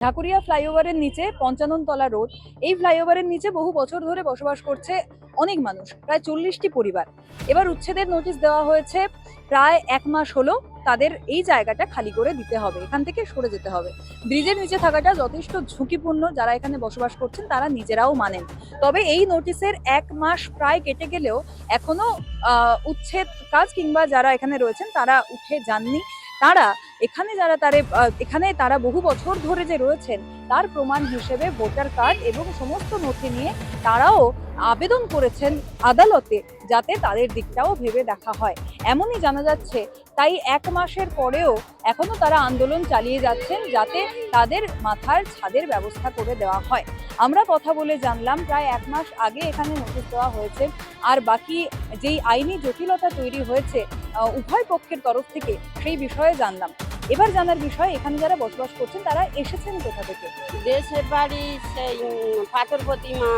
ঢাকুরিয়া ফ্লাইওভারের নিচে ৫৫ তলা রোড। এই ফ্লাইওভারের নিচে বহু বছর ধরে বসবাস করছে অনেক মানুষ, প্রায় ৪০টি পরিবার। এবার উচ্ছেদের নোটিশ দেওয়া হয়েছে। প্রায় ১ মাস হলো তাদের এই জায়গাটা খালি করে দিতে হবে, এখান থেকে সরে যেতে হবে। ব্রিজের নিচে থাকাটা যথেষ্ট ঝুঁকিপূর্ণ, যারা এখানে বসবাস করছেন তারা নিজেরাও মানেন। তবে এই নোটিশের ১ মাস প্রায় কেটে গেলেও এখনো উচ্ছেদ কাজ কিংবা যারা এখানে রয়েছেন তারা উঠে যাননি। তারা এখানে তারা বহু বছর ধরে যে রয়েছেন তার প্রমাণ হিসেবে ভোটার কার্ড এবং সমস্ত নথি নিয়ে তারাও আবেদন করেছেন আদালতে, যাতে তাদের দিকটাও ভেবে দেখা হয়, এমনই জানা যাচ্ছে। তাই ১ মাসের পরেও এখনো তারা আন্দোলন চালিয়ে যাচ্ছেন, যাতে তাদের মাথার ছাদের ব্যবস্থা করে দেওয়া হয়। আমরা কথা বলে জানলাম প্রায় ১ মাস আগে এখানে নোটিশ দেওয়া হয়েছে, আর বাকি যেই আইনি জটিলতা তৈরি হয়েছে উভয় পক্ষের তরফ থেকে সেই বিষয়ে জানলাম। এবার জানার বিষয়, এখানে যারা বসবাস করছেন তারা এসেছেন কোথা থেকে? দেশের বাড়ি সেই পাথর প্রতিমা,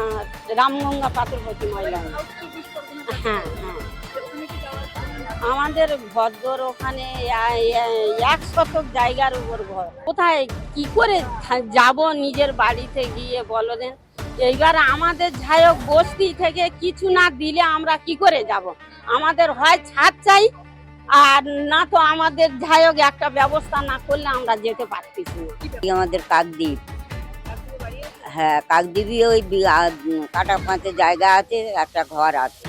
রামগঙ্গা পাথর প্রতিমা। হ্যাঁ হ্যাঁ, আমাদের ভদ্র ওখানে ১ শতক জায়গার উপর ঘর। কোথায় কি করে যাব নিজের বাড়িতে গিয়ে বলো দেন? এইবার আমাদের যাই হোক বস্তি থেকে কিছু না দিলে আমরা কি করে যাব? আমাদের হয় ছাদ চাই, আর না তো আমাদের যাই হোক একটা ব্যবস্থা না করলে আমরা যেতে পারতেছি না। আমাদের কাকদ্বীপ, হ্যাঁ কাকদ্বীপই ওই কাটা পাঁচে জায়গা আছে, একটা ঘর আছে,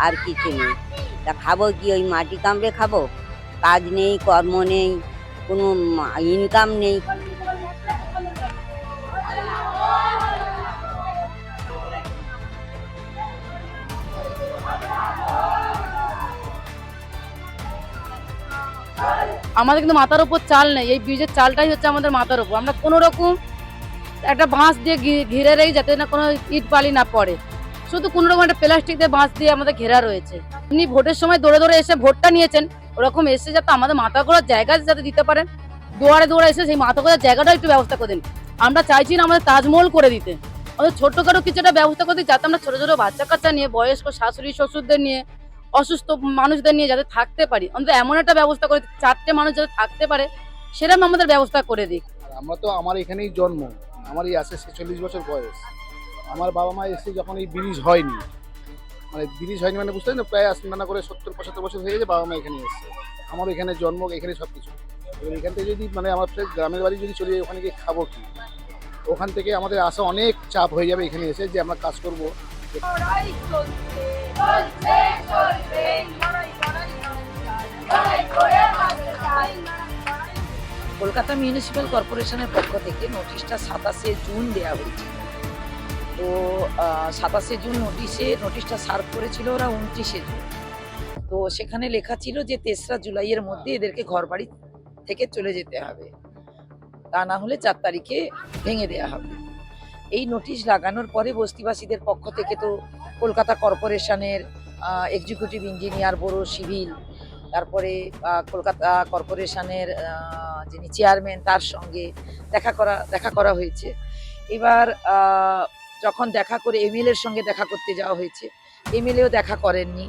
আর কিছু নেই। তা খাবো কি? ওই মাটি কামড়ে খাবো? কাজ নেই, কর্ম নেই, কোনো ইনকাম নেই। আমাদের কিন্তু মাথার উপর চাল নেই, এই ব্রিজের চালটাই হচ্ছে আমাদের মাথার উপর। আমরা কোনো রকম একটা বাঁশ দিয়ে ঘিরে রাখি যাতে না কোনো ইট বালি না পড়ে, শুধু কোনো রকম একটা প্লাস্টিক দিয়ে বাঁশ দিয়ে আমাদের ঘেরা রয়েছে। উনি ভোটের সময় দৌড়ে দৌড়ে এসে ভোটটা নিয়েছেন, ওরকম এসে যাতে আমাদের মাথা গোড়ার জায়গা যাতে দিতে পারেন, দৌড়ে দৌড়ে এসে সেই মাথা গোড়ার জায়গাটাও একটু ব্যবস্থা করে দিন। আমরা চাইছি না আমাদের তাজমহল করে দিতে, আমাদের ছোট্টখাটো কিছুটা ব্যবস্থা করে দিই, যাতে আমরা ছোট ছোট বাচ্চা কাচ্চা নিয়ে, বয়স্ক শাশুড়ি শ্বশুরদের নিয়ে, অসুস্থ মানুষদের নিয়ে যাতে থাকতে পারি, অন্তত এমন একটা ব্যবস্থা করে 4টে মানুষ যাতে থাকতে পারে সেরকম আমাদের ব্যবস্থা করে দিক। আমরা তো আমার এখানেই জন্ম, আমারই আছে 46 বছর বয়স। আমার বাবা মা এসে যখন এই ব্রিজ হয়নি, মানে বুঝতে না, প্রায় না করে 70-75 বছর হয়ে গেছে বাবা মা এখানে এসছে। আমার এখানে জন্ম, এখানে সব কিছু। এবার এখান থেকে যদি মানে আমার গ্রামের বাড়ি যদি চলে যাই, ওখানে গিয়ে খাবো কি? ওখান থেকে আমাদের আসা অনেক চাপ হয়ে যাবে এখানে এসে, যে আমরা কাজ করবো। কলকাতা মিউনিসিপ্যাল কর্পোরেশনের পক্ষ থেকে নোটিশটা ২৭শে জুন দেওয়া হয়েছে। তো ২৭শে জুন নোটিশটা সার্ভ করেছিল ওরা ২৯শে জুন। তো সেখানে লেখা ছিল যে ৩রা জুলাইয়ের মধ্যে এদেরকে ঘর বাড়ি থেকে চলে যেতে হবে, তা না হলে ৪ তারিখে ভেঙে দেওয়া হবে। এই নোটিশ লাগানোর পরে বস্তিবাসীদের পক্ষ থেকে তো কলকাতা কর্পোরেশনের এক্সিকিউটিভ ইঞ্জিনিয়ার, বড়ো সিভিল, তারপরে কলকাতা কর্পোরেশনের যিনি চেয়ারম্যান তার সঙ্গে দেখা করা হয়েছে। এবার যখন দেখা করে এমএলএর সঙ্গে দেখা করতে যাওয়া হয়েছে, এমএলএও দেখা করেননি।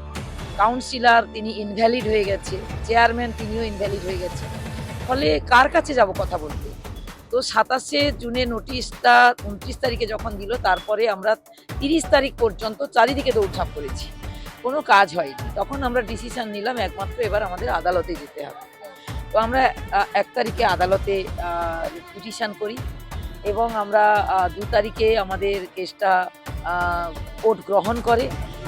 কাউন্সিলর তিনি ইনভ্যালিড হয়ে গেছে, চেয়ারম্যান তিনিও ইনভ্যালিড হয়ে গেছে। ফলে কার কাছে যাব কথা বলতে? তো ২৭শে জুনে নোটিশটা ২৯ তারিখে যখন দিল, তারপরে আমরা ৩০ তারিখ পর্যন্ত চারিদিকে দৌড়ঝাঁপ করেছি, কোনো কাজ হয়নি। তখন আমরা ডিসিশন নিলাম একমাত্র এবার আমাদের আদালতে যেতে হবে। তো আমরা ১ তারিখে আদালতে পিটিশন করি এবং আমরা ২ তারিখে আমাদের কেসটা কোর্ট গ্রহণ করে।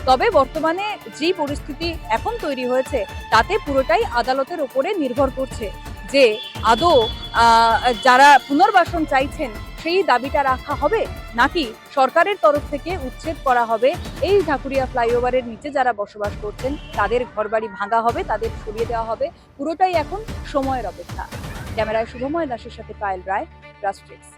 তবে বর্তমানে যে পরিস্থিতি এখন তৈরি হয়েছে তাতে পুরোটাই আদালতের ওপরে নির্ভর করছে, যে আদৌ যারা পুনর্বাসন চাইছেন সেই দাবিটা রাখা হবে, নাকি সরকারের তরফ থেকে উচ্ছেদ করা হবে। এই ঢাকুরিয়া ফ্লাইওভারের নিচে যারা বসবাস করছেন তাদের ঘরবাড়ি ভাঙা হবে, তাদের সরিয়ে দেওয়া হবে। পুরোটাই এখন সময়ের অপেক্ষা। ক্যামেরায় শুভময় দাসের সাথে পায়েল রায়, রাষ্ট্রিক্স।